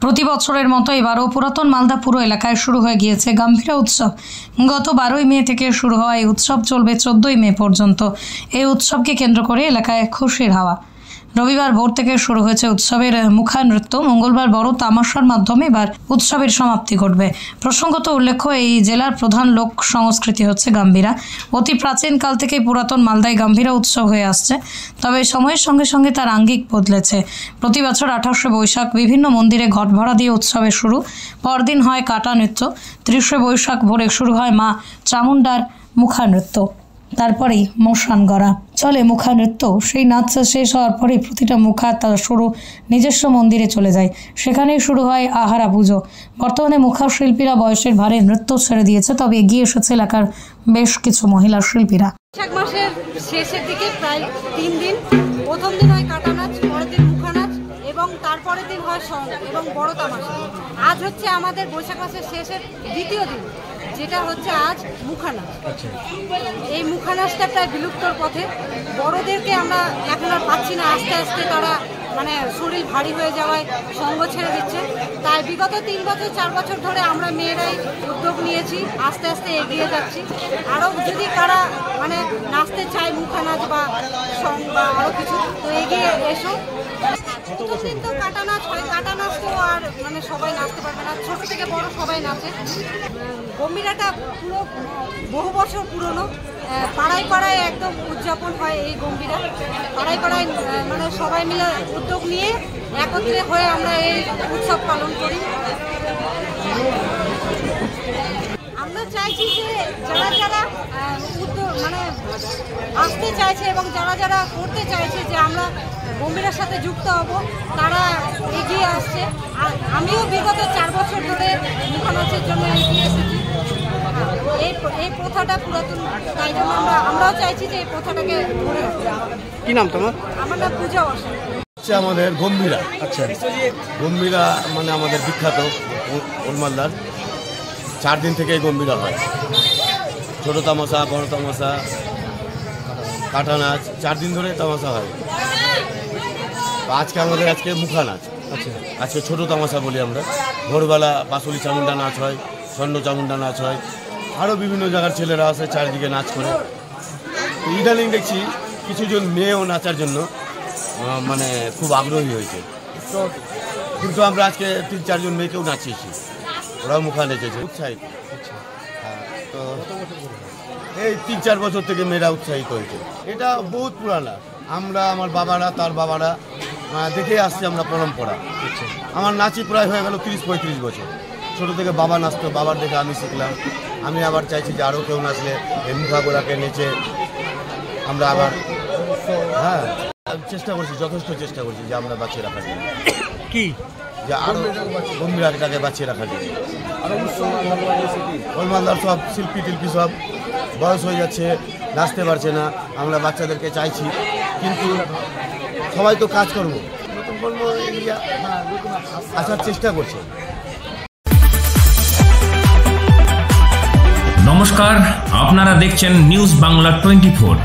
প্রতি বছরের মতো এবারও পুরাতন মালদা পুরো এলাকায় শুরু হয়ে গিয়েছে গাম্ভীরা উৎসব। গত 12ই মে থেকে শুরু হওয়া এই উৎসব চলবে 14ই মে পর্যন্ত। এই উৎসবকে কেন্দ্র করে এলাকায় খুশির হাওয়া। রবিবার ভোর থেকে শুরু হয়েছে উৎসবের মুখানৃত্য। মঙ্গলবার বড় তামাশার মাধ্যমে এবার উৎসবের সমাপ্তি ঘটবে। প্রসঙ্গত উল্লেখ্য, এই জেলার প্রধান লোক সংস্কৃতি হচ্ছে গাম্ভীরা। অতি প্রাচীনকাল থেকে পুরাতন মালদায় গাম্ভীরা উৎসব হয়ে আসছে, তবে সময়ের সঙ্গে সঙ্গে তার আঙ্গিক বদলেছে। প্রতি বছর 28শে বৈশাখ বিভিন্ন মন্দিরে ঘট ভরা দিয়ে উৎসবের শুরু। পরদিন হয় কাটা নৃত্য। 30শে বৈশাখ ভোরে শুরু হয় মা চামুণ্ডার মুখানৃত্য। তারপরেই মশান গড়া চলে মুখানৃত্য। সেই নাচ শেষ হওয়ার পরেই প্রতিটা মুখা তার শুরু নিজস্ব মন্দিরে চলে যায়। সেখানেই শুরু হয় আহারা পুজো। বর্তমানে মুখা শিল্পীরা বয়সের ভারে নৃত্য ছেড়ে দিয়েছে, তবে এগিয়ে এসেছে এলাকার বেশ কিছু মহিলা শিল্পীরা। বৈশাখ মাসের শেষের দিকে প্রায় 3 দিন, প্রথম দিন হয় কাটা নাচ, পরের দিন মুখা নাচ এবং তারপরের দিন হয় সং এবং বড় তামাশা। আজ হচ্ছে আমাদের বৈশাখ মাসের শেষের দ্বিতীয় দিন, যেটা হচ্ছে আজ মুখানাচ। এই মুখানাচটা প্রায় বিলুপ্তর পথে। বড়দেরকে আমরা এখন আর পাচ্ছি না, আস্তে আস্তে তারা মানে শরীর ভারী হয়ে যাওয়ায় সঙ্গ ছেড়ে দিচ্ছে। তাই বিগত 3 বছর 4 বছর ধরে আমরা মেয়েরাই উদ্যোগ নিয়েছি, আস্তে আস্তে এগিয়ে যাচ্ছি। আরও যদি কারা মানে নাচতে চায় মুখানাচ বা সং বা আরও কিছু, তো এগিয়ে এসো। প্রথম দিন তো কাটা নাচ হয়, কাটা নাচ তো আর মানে সবাই নাচতে পারবে না, ছোট থেকে বড় সবাই নাচে। গম্ভীরাটা পুরো বহু বছর পুরনো, পাড়ায় পাড়ায় একদম উদযাপন হয় এই গম্ভীরা। পাড়ায় পাড়ায় মানে সবাই মিলে উদ্যোগ নিয়ে একত্রে হয়ে আমরা এই উৎসব পালন করি। আমরা চাইছি যে যারা যারা উদ্যোগ মানে আসতে চাইছে এবং যারা যারা করতে চাইছে যে আমরা গম্ভীরার সাথে যুক্ত হব, তারা এগিয়ে আসছে। আর আমিও বিগত 4 বছর ধরে মুখানাচের জন্য এগিয়ে এসেছি। এই প্রথাটা পুরাতন, তাই জন্য আমরাও চাইছি যে এই প্রথাটাকে ধরে রাখতে। কি নাম তোমার? আমার নাম পূজা বসা। আমাদের গম্ভীরা। আচ্ছা, গম্ভীরা মানে আমাদের বিখ্যাত ওলমালদার। 4 দিন থেকে এই গম্ভীরা হয়। ছোট তামাশা, বড় তামাশা, কাটা নাচ, 4 দিন ধরে তামাশা হয়। আজকে আমাদের মুখা নাচ। আচ্ছা, আজকে ছোট তামাশা বলি আমরা। ভোরবেলা পাশুলি চামুণ্ডা নাচ হয়, স্বর্ণ চামুণ্ডা নাচ হয়, আরও বিভিন্ন জায়গার ছেলেরা আছে চারিদিকে নাচ করে। ইদানিং দেখছি কিছুজন মেয়েও নাচার জন্য মানে খুব আগ্রহী হয়েছে। তো কিন্তু আমরা আজকে 3-4 জন মেয়েকেও নাচিয়েছি, ওরাও মুখা নেচেছে, উৎসাহিত। হ্যাঁ, তো এই 3-4 বছর থেকে মেয়েরা উৎসাহিত হয়েছে। এটা বহুত পুরানা, আমরা আমার বাবারা তার বাবারা দেখে আসছি আমরা পরম্পরা। আমার নাচি প্রায় হয়ে গেল 30-35 বছর। ছোটো থেকে বাবা নাচতো, বাবার দেখে আমি শিখলাম। আমি আবার চাইছি যে আরও কেউ নাচলে এই মুখাগুলাকে নেচে আমরা আবার হ্যাঁ চেষ্টা করছি, যথেষ্ট চেষ্টা করছি যে আমরা বাঁচিয়ে রাখার জন্য। কি যে আরও গম্ভীরাটাকে বাঁচিয়ে রাখার জন্য। ওলমালদার সব শিল্পী টিল্পী সব বয়স হয়ে যাচ্ছে, নাচতে পারছে না। আমরা বাচ্চাদেরকে চাইছি, কিন্তু সবাই তো কাজ করবো, নতুন বলবো আসার চেষ্টা করছে। নমস্কার, আপনারা দেখছেন নিউজ বাংলা 24।